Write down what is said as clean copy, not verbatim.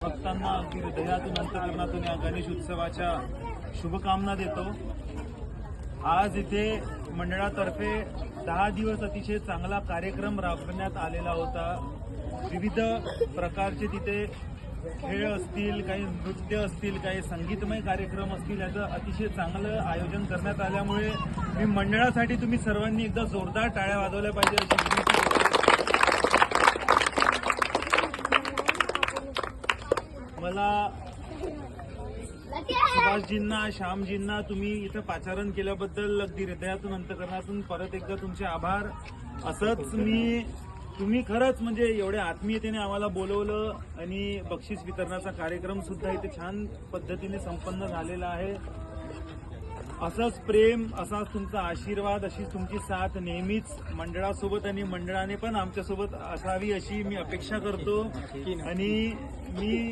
भक्तांना अगदी हृदयातून अंतःकरणातून या गणेश उत्सवाच्या शुभकामना देतो। आज इथे मंडळातर्फे 10 दिवस अतिशय चांगला कार्यक्रम राबवण्यात आलेला होता। विविध प्रकारचे तिथे खेळ असतील, काही नृत्य असतील, काही संगीतमय कार्यक्रम असतील, याचं अतिशय चांगलं आयोजन करण्यात आल्यामुळे मी मंडळासाठी तुम्ही सर्वांनी एकदा जोरदार टाळ्या वाजवल्या पाहिजे अशी विनंती मला सुभाषजींना, श्यामजींना तुम्ही इथं पाचारण केल्याबद्दल अगदी हृदयातून अंतःकरणातून परत एकदा तुमचे आभार। असंच तुम्ही खरंच म्हणजे एवढ्या आत्मीयतेने आम्हाला बोलवलं आणि बक्षीस वितरणाचा कार्यक्रम सुद्धा इथे छान पद्धतीने संपन्न झालेला आहे। असंच प्रेम, असाच तुमचा आशीर्वाद, अशी तुमची साथ नेहमीच मंडळासोबत आणि मंडळाने पण आमच्यासोबत असावी अशी मी अपेक्षा करतो। आणि मी